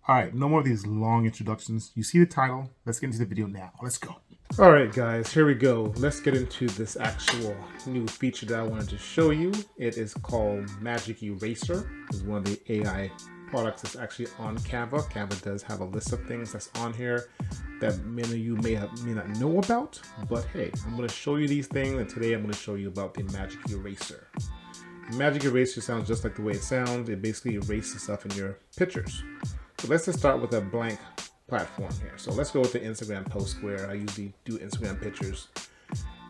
All right, no more of these long introductions. You see the title. Let's get into the video now. Let's go. All right, guys, here we go. Let's get into this actual new feature that I wanted to show you. It is called Magic Eraser. It's one of the AI products that's actually on Canva. Canva does have a list of things that's on here that many of you may not know about, but hey, I'm going to show you these things, and today I'm going to show you about the Magic Eraser. The Magic Eraser sounds just like the way it sounds. It basically erases stuff in your pictures. So let's just start with a blank platform here. So let's go with the Instagram post where I usually do Instagram pictures.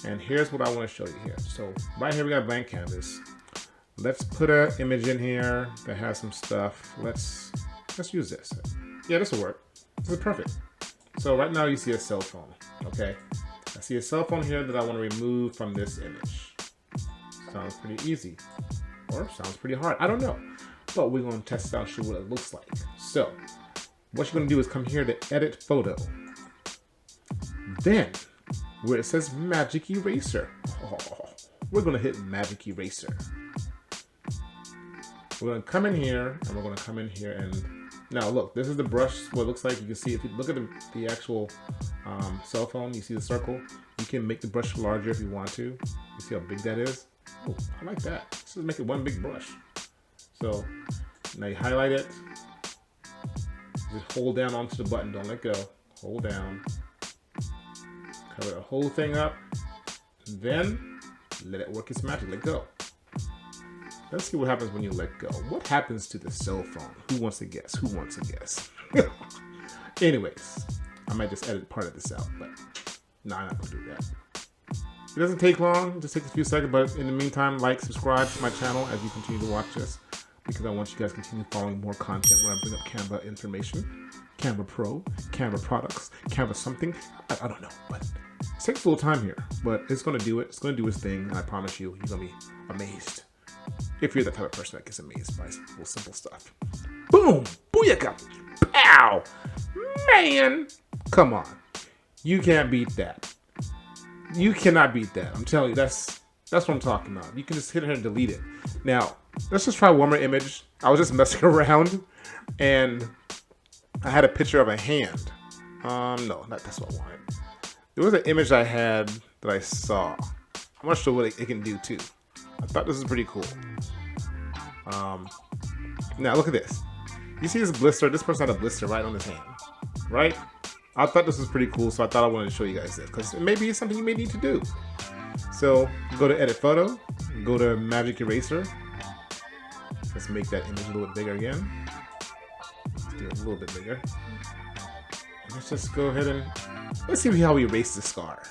And here's what I want to show you here. So right here we got a blank canvas. Let's put an image in here that has some stuff. Let's use this. Yeah, this will work. This is perfect. So right now you see a cell phone, okay? I see a cell phone here that I want to remove from this image. Sounds pretty easy, or sounds pretty hard. I don't know, but we're going to test it out, show what it looks like. So what you're going to do is come here to edit photo. Then where it says Magic Eraser, we're going to hit Magic Eraser. We're going to come in here, and we're going to come in here, and now look, this is the brush, what it looks like. You can see, if you look at the actual cell phone, you see the circle. You can make the brush larger if you want to. You see how big that is? Oh, I like that. Let's just make it one big brush. So now you highlight it. Just hold down onto the button, don't let go. Hold down. Cover the whole thing up. Then let it work its magic, let go. Let's see what happens when you let go. What happens to the cell phone? Who wants to guess? Who wants to guess? Anyways, I might just edit part of this out, but no, I'm not gonna do that. It doesn't take long, it just takes a few seconds, but in the meantime, like, subscribe to my channel as you continue to watch this, because I want you guys to continue following more content when I bring up Canva information, Canva Pro, Canva products, Canva something. I don't know, but it takes a little time here, but it's gonna do it. It's gonna do its thing, and I promise you, you're gonna be amazed. If you're the type of person that gets amazed by simple stuff. Boom! Booyaka! Pow! Man! Come on. You can't beat that. You cannot beat that. I'm telling you, that's what I'm talking about. You can just hit here and delete it. Now, let's just try one more image. I was just messing around, and I had a picture of a hand. No, that's what I wanted. There was an image I had that I saw. I'm not sure what it can do too. I thought this was pretty cool. Now look at this. You see this blister? This person had a blister right on his hand, right? I thought this was pretty cool, so I thought I wanted to show you guys this, because maybe it's something you may need to do. So go to edit photo, go to Magic Eraser. Let's make that image a little bit bigger again. Let's do it a little bit bigger. Let's just go ahead and let's see how we erase the scar.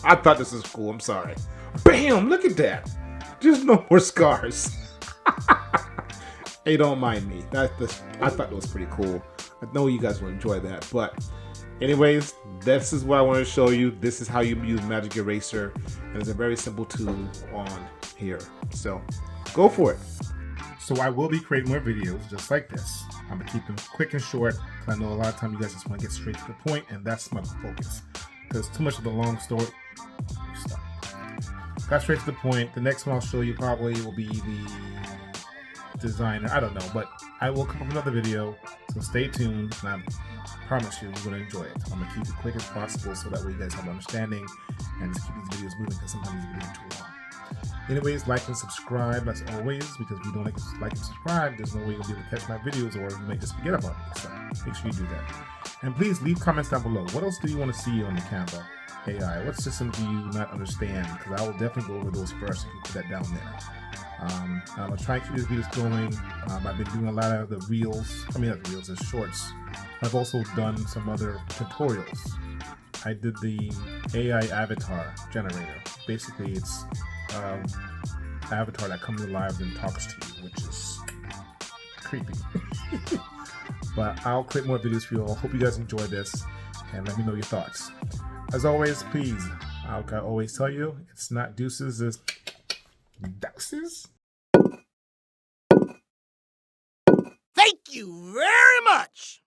I thought this was cool. I'm sorry. Bam! Look at that. There's no more scars. Hey, don't mind me. I thought that was pretty cool. I know you guys will enjoy that. But anyways, this is what I wanted to show you. This is how you use Magic Eraser. And it's a very simple tool on here. So go for it. So I will be creating more videos just like this. I'm going to keep them quick and short, because I know a lot of times you guys just want to get straight to the point, and that's my focus. Because too much of the long story. Stop. Got straight to the point. The next one I'll show you probably will be the designer. I don't know, but I will come up with another video, so stay tuned, and I promise you you're going to enjoy it. I'm going to keep it quick as possible so that way you guys have understanding and just keep these videos moving, because sometimes these videos are too long. Anyways, like and subscribe as always, because if you don't like and subscribe, there's no way you'll be able to catch my videos, or you might just forget about it. So make sure you do that. And please leave comments down below. What else do you want to see on the Canva AI? What system do you not understand? Because I will definitely go over those first if you put that down there. I'm going to try and keep these videos going. I've been doing a lot of the reels. I mean, not the reels, the shorts. I've also done some other tutorials. I did the AI avatar generator. Basically, it's avatar that comes alive and talks to you, which is creepy. But I'll create more videos for you all. Hope you guys enjoy this, and let me know your thoughts. As always, please, like I always tell you, it's not deuces, it's deuces. Thank you very much.